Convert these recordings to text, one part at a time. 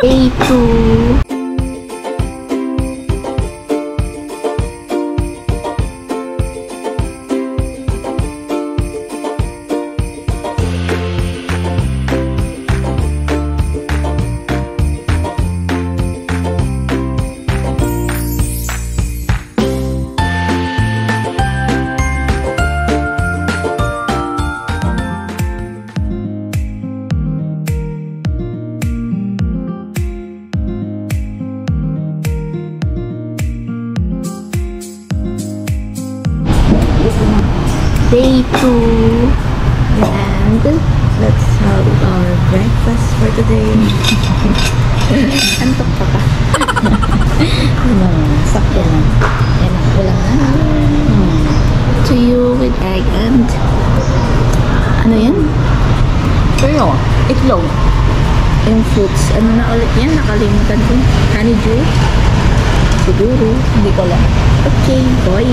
Day 2. Day 2, and let's have our breakfast for today. Antok pa ka? Sakto lang. Yan ang ulam na. To you with egg and ano yan? Pero, itlog. Yung fruits. Ano na ulit yan? Nakalimutan ko. Honeydew? Siguro. Hindi ko lang. Okay, boy.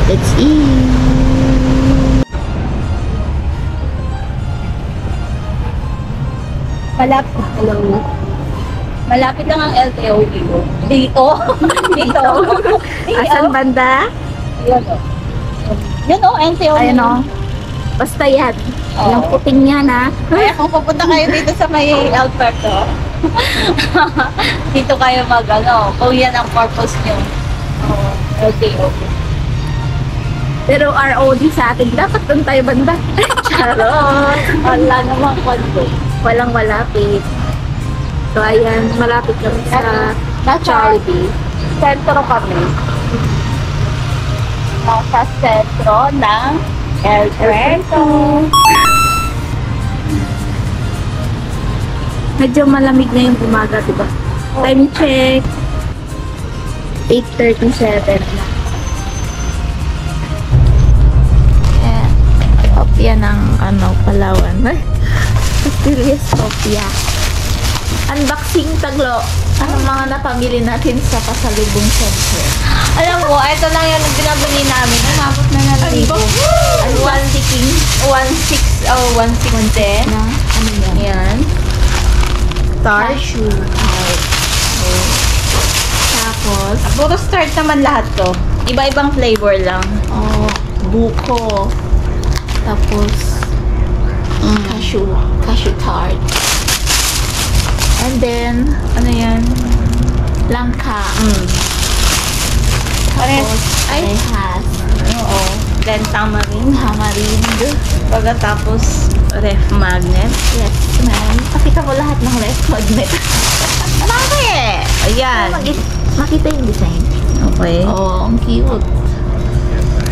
Let's eat. Hello. Malapit lang ang LTO dito. Dito? Dito? Asan banda? Ayan o. Yun o, LTO. Ayan o. Basta yan. Oo. Yung puting yan ha. Kaya kung pupunta kayo dito sa may Alberto, dito kayo kung yan ang purpose nyo. LTO. Pero ROD sa atin, dapat doon tayo banda. Charot! Wala namang kondo. Walang malapit. So ayan, malapit kami sa Jollibee. Sentro kami. Nasa sentro ng Alberto. Medyo malamig na yung umaga, diba? Time check. 8:37 na. Kopya ng Palawan. Pastillas kopya. Unboxing taglo. Anong mga napamili natin sa Pasalubong Center? Alam mo, ito lang yung binabili namin. Umabot na ng libo. 1,610. Na? Ano yan? Yan. Start. Cashew. Tapos, Puro start naman lahat to. Iba-ibang flavor lang. buko. Tapos, cashew tart. And then, ano yan? Langka. Tapos, rehas. Oo. Then tamarind. Tamarind. Pagkatapos, ref magnet. Yes, ma'am. Pakita mo lahat ng ref magnet. Bakit? Ayan. Makita yung design. Okay. Oh, ang cute.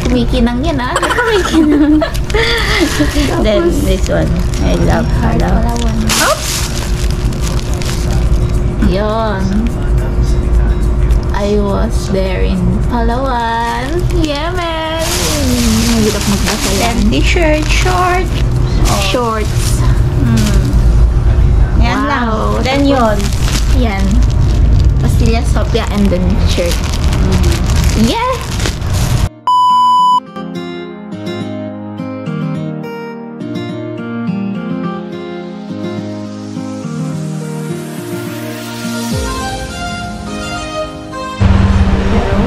Kumikinang yan, ah. Kumikinang. Then this one. I love Palawan. Oops! Yon. I was there in Palawan. Yeah, man. Mahirap magbasa yan. Then t-shirt, short. Shorts. Yan lang. Wow. Then yun. Yan. Pastillas, sopia, and then shirt. Yeah!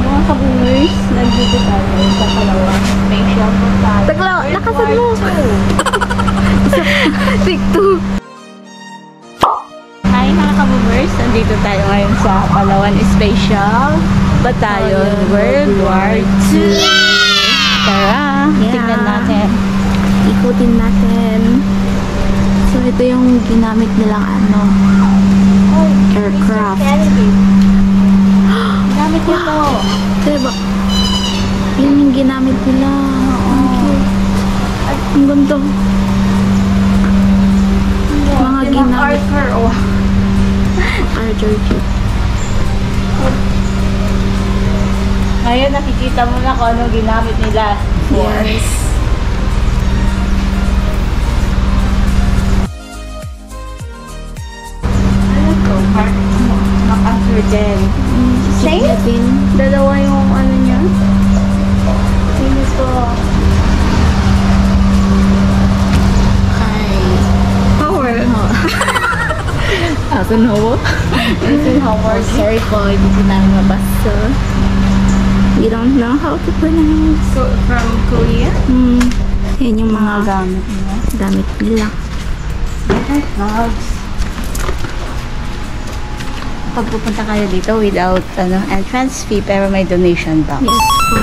Mga kabungers, nandito tayo sa Palawan. May shop po tayo. Taglo, lakasan mo. Take 2. Hi mga kabungers, nandito tayo ngayon sa Palawan Special Battalion World War II. Tara, tingnan natin. Ikutin natin. So, ito yung ginamit nilang aircraft. Gamit ito. Diba? Yan yung ginamit nila. Ang cute. Ang ganda. Mga ginamit. Archer cute. Ngayon nakikita mo na kung ano ginamit nila. Yes. Ano to? Maka-answer din. Same? Din. Dalawa yung ano niya. Sino to? Ay. Power. Sa Eisenhower. Eisenhower. Sorry po, hindi ko namin mabasa. We don't know how to pronounce. From Korea? Yan yung mga gamit nila. gamit nila. Vlogs. Pag pupunta kayo dito without entrance fee pero may donation box. Yes po.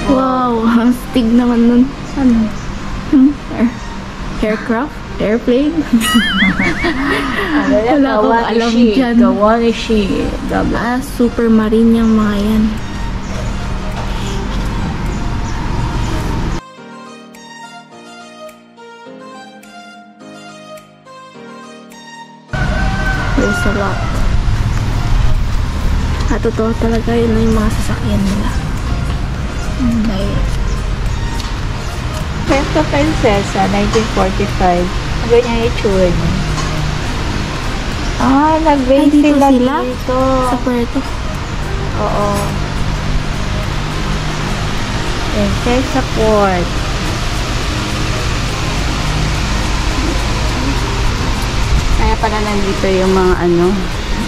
Wow, ang stig naman nun. Ano? Aircraft? Airplane? Wala akong alam dyan. Gawanishi. Supermarine yung mga yan. There's a lot. Totoo talaga yun na yung mga sasakyan nila. Puerto Princesa, 1945. Ganyan yung itsura niya. Nag-base Ay, dito sila sila? dito. Sa Puerto. Oo. Princesa Port. Kaya pala nandito yung mga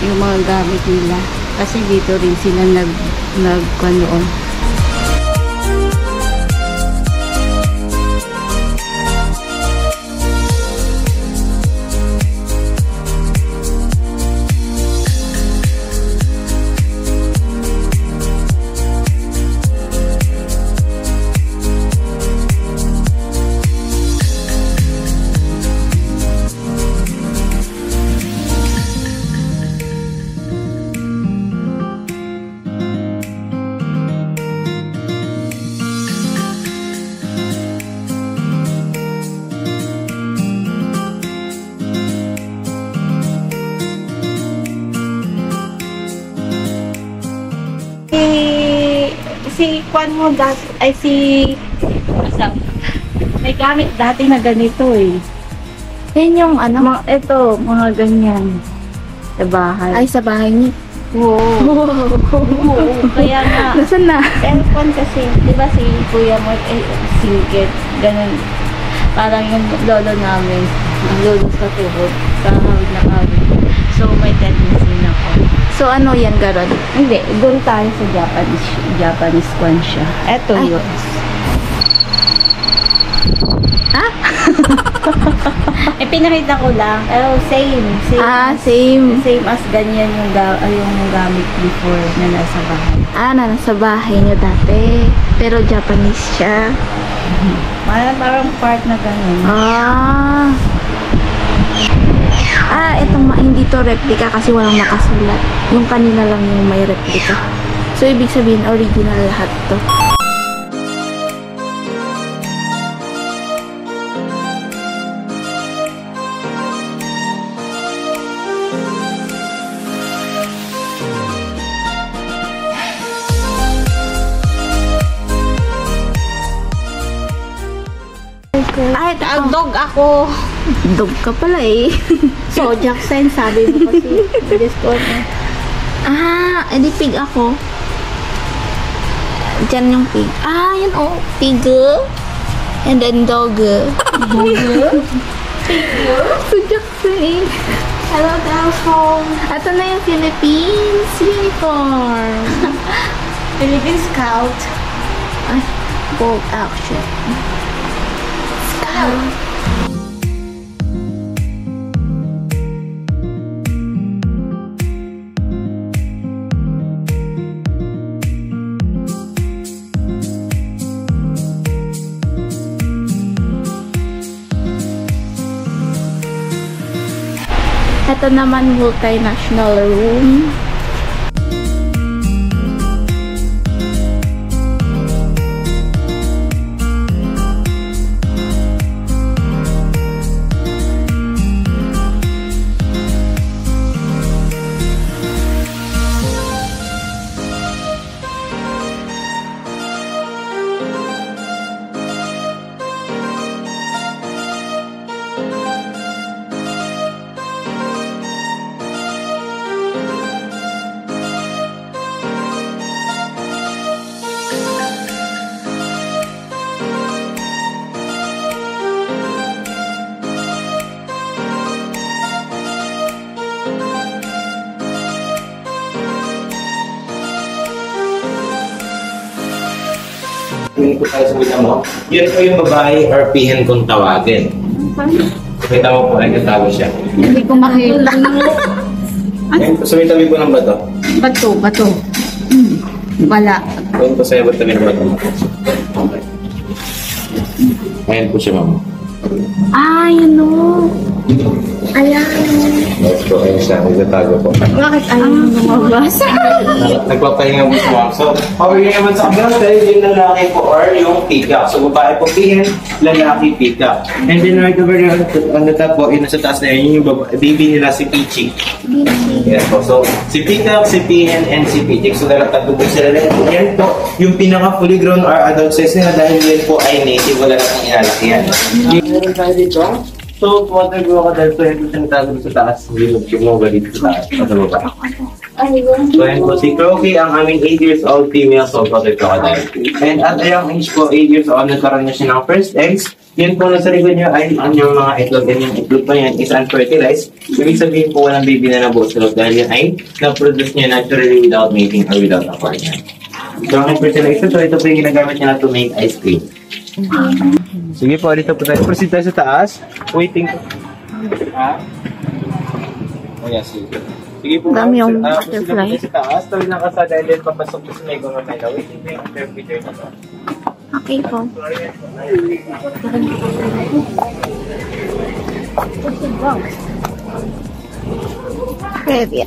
yung mga gamit nila. Kasi dito rin sila nagkanoon. Si Kwan mo dati, ay si may gamit dati na ganito eh. Yan yung Ito, mga ganyan. Sa bahay. ay sa bahay niya. Oo. Kaya nga. Nasaan na? Cellphone kasi, di ba si Kuya mo, singkit, ganun. Parang yung lolo namin, ang lolo sa tuhod, kahawid na kahawid. So, may tendency na ko. So ano yan, garon? Hindi, doon tayo sa Japanese kwan siya. Eto Ay. yun. Pinakita ko lang. Pero same. Same. Same as ganyan yung gamit before na nasa bahay. Nasa bahay niyo dati. Pero Japanese siya. Parang part na ganun. Itong hindi to replica kasi walang nakasulat. Yung kanina lang yung may replica. So, ibig sabihin, original lahat to. Dog ako. Dog ka pala eh. So, Jackson, sabi mo kasi. Discord mo. Edi pig ako. Diyan yung pig. Yan pig. And then dog. So, Jackson eh. Hello, Dalphon. Ito na yung Philippines uniform. Philippine Scout. Bold action. Scout. Ito naman multinational room. Yun po tayo sa kita mo. Yun po yung babae or pihen kung tawagin. Kita mo po, ay katago siya. Hindi ko makita. Ayun po, sumitabi po ng bato. Bato. Wala. Ayun po sa'yo, tabi ng bato. Ayun po siya, ma'am. Ay, ano? Ayan. Yes po, ayun siya. Nagtatago po. Bakit ayaw lumabas? Nagpapahinga po siya, ma'am. So, pabigyan naman sa kabila, dahil yung lalaki po or yung peacock. So, babae po pihen, lalaki peacock. And then right over there, on the top po, yun nasa taas na yun, yung baby nila si Pichi. Yes po. So, si peacock, si pihen, and si Pichi. So, tatlo po sila rin. Yan po, yung pinaka fully grown or adult size nila dahil yan po ay native, wala na pong inalaki yan. Meron tayo dito. So, water grow ka dahil so, hindi siya natago sa taas. Hindi mo dito sa taas. Sa baba. So, yan po. Si Croaky, ang aming 8 years old female salt water crocodile. And at a young age po, 8 years old, nagkaroon niya siya ng first eggs. Yan po, nasa likod niya ay ang yung mga itlog. And yung itlog pa yan is unfertilized. Ibig sabihin po, walang baby na nabuo sa loob dahil yan ay na-produce niya naturally without mating or without acquiring. So, ang fertilized, so ito po yung ginagamit niya na to make ice cream. Sige po, dito po tayo. Proceed tayo sa taas. Waiting. Ha? Oh, yes, sige. Sige po, Dami yung proceed butterfly. tayo sa taas. Tawid ng kasada and then papasok po sa may goma tayo. Waiting po yung interpreter na to. Okay po. Pwede.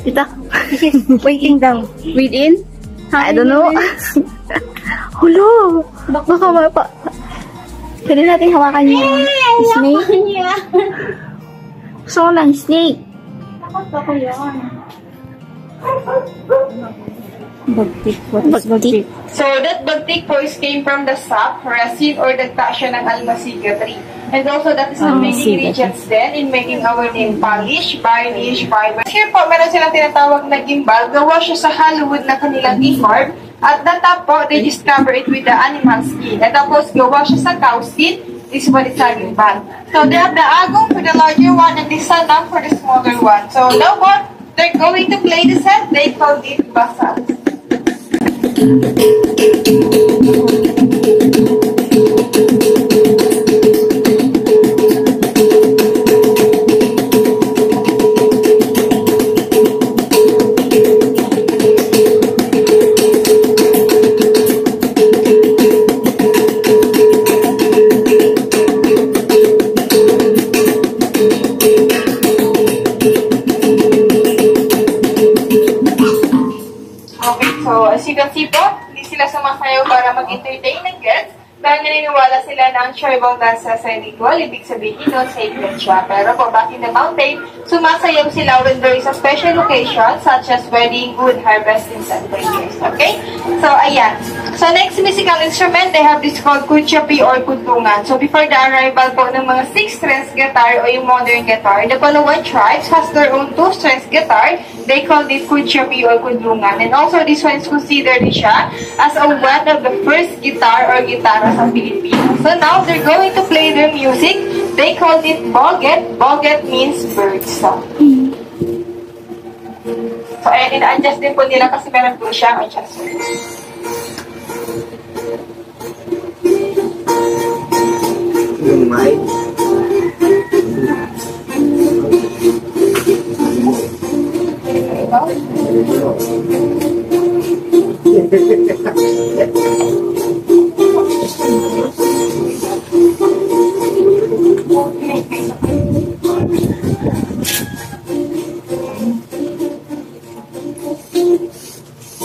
Ito. Waiting daw. Within? I don't know. Hulo! Baka mapa... Pwede natin hawakan yung snake? Gusto ko ng snake. Bagtik. What is bagtik? So that bagtik po is came from the sap, resin, or dagta siya ng almasiga tree. And also that is the main ingredients then in making our nail polish, varnish, fiber. Here po, meron silang tinatawag na gimbal. Gawa siya sa Hollywood na kanilang gimbal. At the top po, they just cover it with the animal skin. At tapos, gawa siya sa cow skin. This is what it's a gimbal. So they have the agong for the larger one and the sanang for the smaller one. So now what? They're going to play the set. They call it basal. As you can see po, hindi sila sumasayaw para mag-entertain ng guests dahil naniniwala sila na ang tribal dance sa ritual, ibig sabihin nun, sacred siya. Pero po, back in the mountain, sumasayaw sila when there is a special occasion such as wedding, good harvest, and celebrations. Okay? So, ayan. So, next musical instrument, they have this called kutyapi or kudlungan. So, before the arrival po ng mga 6-strings guitar o yung modern guitar, the Palawan tribes has their own 2-strings guitar. They call it kutyapi or kudlungan. And also, this one is considered siya as one of the first guitar or gitara sa Pilipinas. So, now, they're going to play their music. They call it boget. Boget means bird song. So, ayan, ina-adjust din po nila kasi meron po siyang adjustment. Yung mic.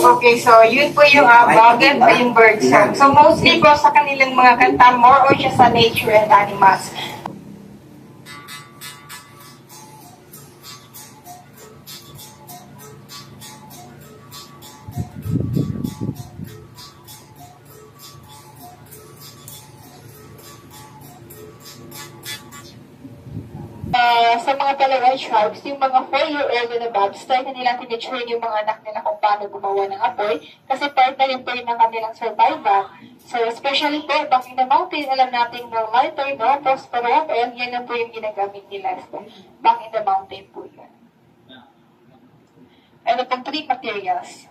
Okay, so yun po yung boget o yung bird song. So mostly po sa kanilang mga kanta, more or siya sa nature and animals. Sa mga Palawan tribes, yung mga 4-year-old and above, start na nilang tinitrain yung mga anak nila kung paano gumawa ng apoy kasi part na rin po yun ng kanilang survival. So, especially po, back in the mountain, alam natin no lighter, no phosphorus, and yan na po yung ginagamit nila. So, back in the mountain po yun. Ano pong 3 materials.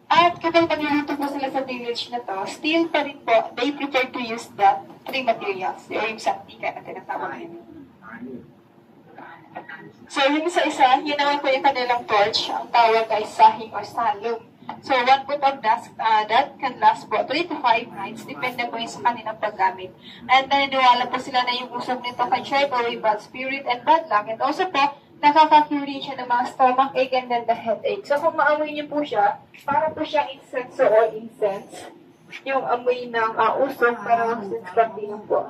At kapag nagluluto po sila sa village na to, still pa rin po, they prefer to use that 3 materials, o yung santika na tinatawag nila. So, yung isa-isa, yun naman po yung kanilang torch. Ang tawag ay sahing or salong. So, one pot of that can last po 3 to 5 nights, depende po yung sa kanilang paggamit. And naniniwala po sila na yung usap nito kay Chef or bad spirit and bad luck. And also po, nakaka-cure siya ng mga stomach ache and then the headache. So, kung maamoy niyo po siya, para po siyang incense or incense. Yung amoy ng usok, para since lang po.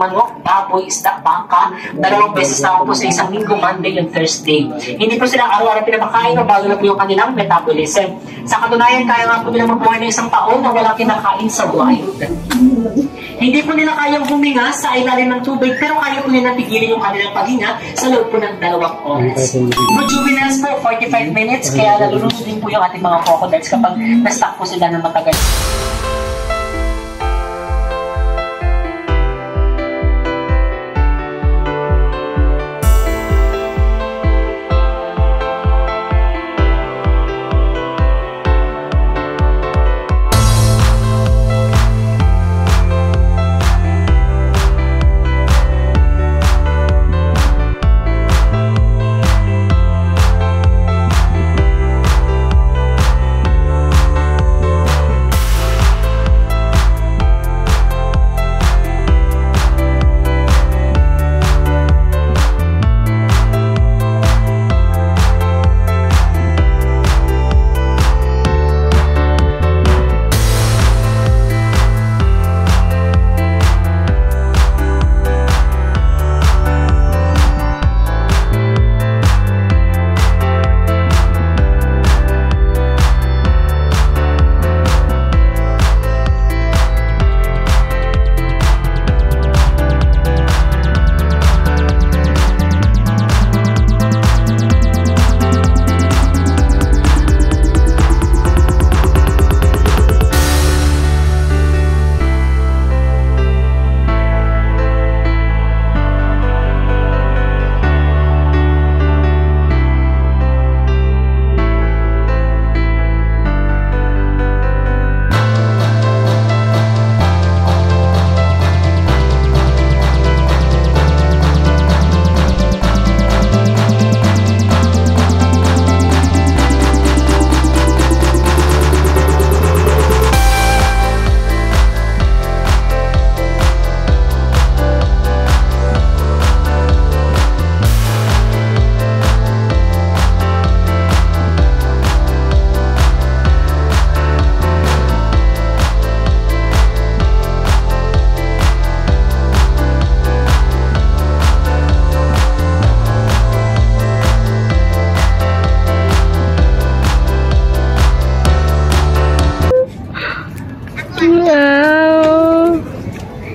manok, baboy, isda, bangka, 2 beses na po sa isang linggo, Monday and Thursday. Hindi po sila araw-araw pinapakain o bago na po yung kanilang metabolism. Sa katunayan, kaya nga po nila mabuhay ng isang taon na walang kinakain sa wild. Hindi po nila kayang huminga sa ilalim ng tubig, pero kaya po nila tigilin yung kanilang paghinga sa loob po ng 2 oras. For juveniles po, 45 minutes, kaya nalulunod din po yung ating mga crocodiles kapag na-stuck po sila ng matagal.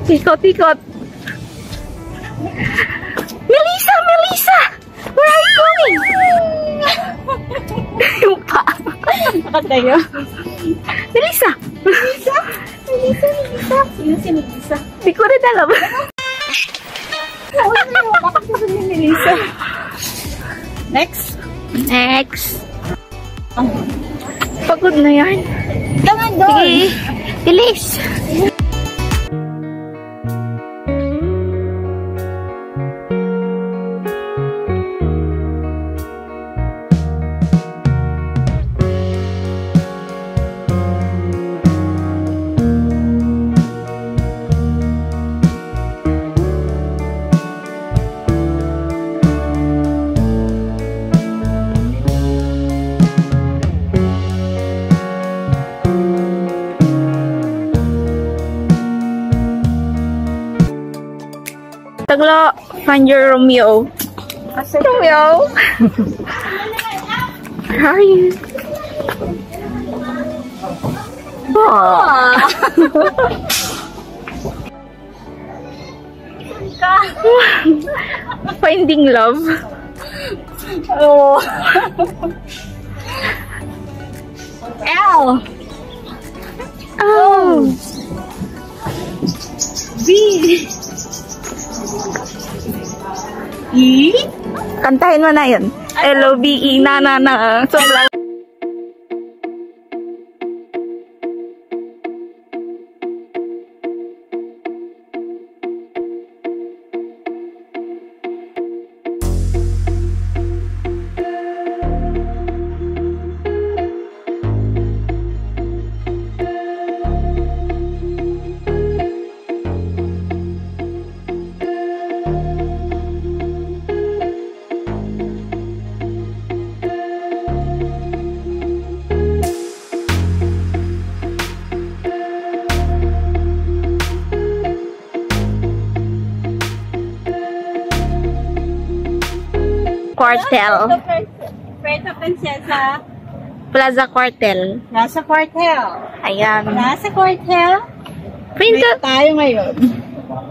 Ikot-ikot. Melissa! Melissa! Where are you going? Yung pa. Nakatayo. Melissa! Melissa? Melissa? Melissa? Sino si Melissa? Di ko rin alam. Bakit ko si Melissa? Next. Next. Pagod na yan. Tama doon. Sige. Bilis. Taglo, find your Romeo. Romeo? Where are you? Oh. Finding love. Oh. L. Oh. B. E. Kantahin mo na yun. L-O-B-E, na. So, Quartel. Puerto Princesa. Plaza Quartel. Nasa Quartel. Ayan. Nasa Quartel. Pinto. Tayo ngayon.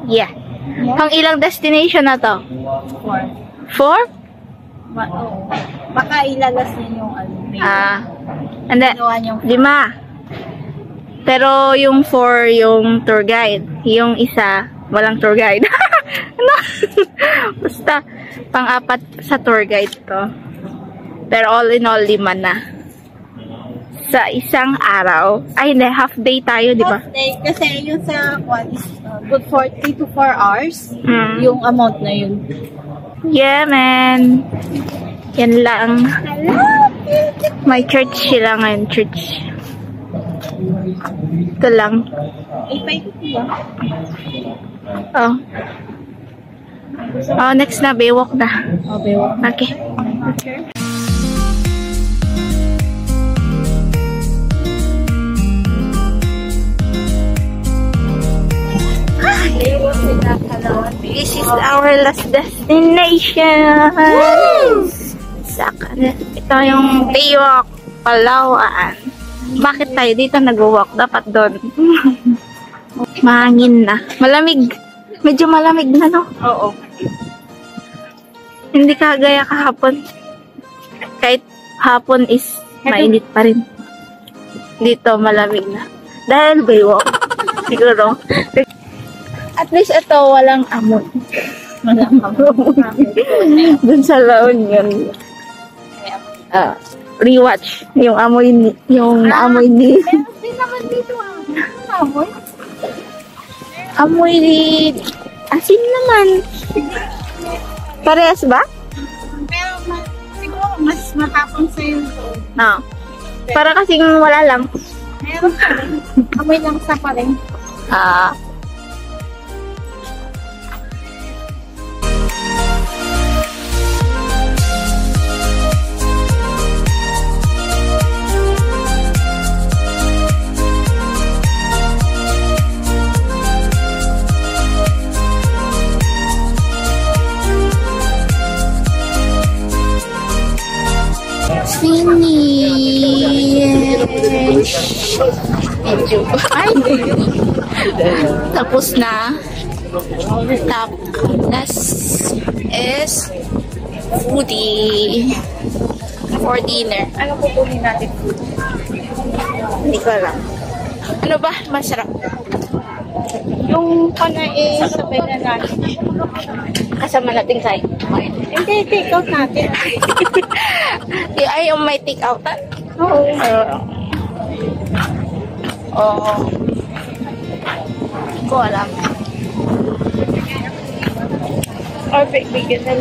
Yeah. Pang ilang destination na to? 4? Baka ilalas niyo yung ano. Hindi. Ginawa niyong 5. Pero yung 4 yung tour guide. Yung isa, walang tour guide. Ano? Basta, pang-4 sa tour guide to. Pero all in all, 5 na. Sa isang araw. Ay, hindi. Half day tayo, di ba? half day. Kasi yung sa one is good for 3 to 4 hours. Mm. Yung amount na yun. Yeah, man. Yan lang. May church sila ngayon. Church. Ito lang. Oh. Oh, next na. Baywalk na. Okay. This is our last destination. Ito yung Baywalk, Palawan. Bakit tayo dito nag-walk? Dapat doon. Mahangin na. Malamig. Medyo malamig na, no? Oo. Hindi kagaya kahapon. Kahit hapon is mainit pa rin. Dito malamig na. Dahil Baywalk. Siguro. At least ito walang amoy. Walang amoy. Dun sa La Union. Rewatch. Yung amoy ni... Yung amoy ni... Meron din naman dito amoy. Amoy ni... Asin naman. Parehas ba? Pero siguro mas matapang sa'yo. No. Para kasing wala lang. Meron pa rin. Amoy lang sa pa rin. Finish. finish. Medyo. Ay! Tapos na. Last is foodie. For dinner. Ano pupunin natin? Hindi ko alam. Ano ba? Masarap. Yung panay sabay na natin. Kasama natin kain. Hindi, take out natin. Ay, yung may take out. Oo. Oo. Hindi ko alam. Or bigyan.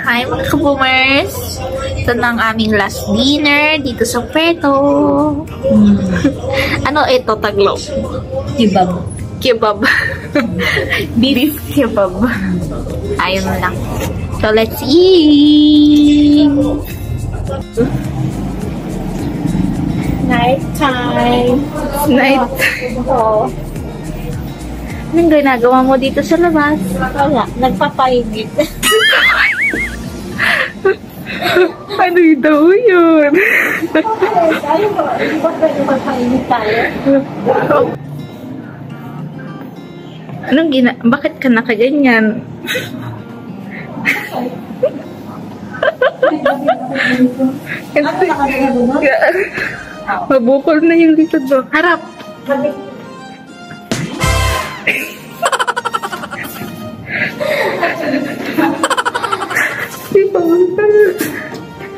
Hi mga ka-boomers! Ito na ang aming last dinner dito sa Puerto. Ano ito, Tagalog? Kebab. Kebab. Beef kebab. Ayun lang. So, let's eat! Night time. Night. Oo. Anong ginagawa mo dito sa labas? Wala, nagpapainit. Ano daw yun? Tayo ba? Hindi ba pwede magpainit tayo? Bakit ka nakaganyan? Mabukol na yung likod mo. Harap!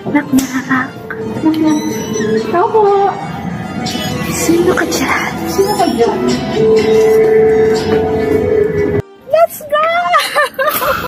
Nak. Ako. Sino ka dyan? Sino ka dyan?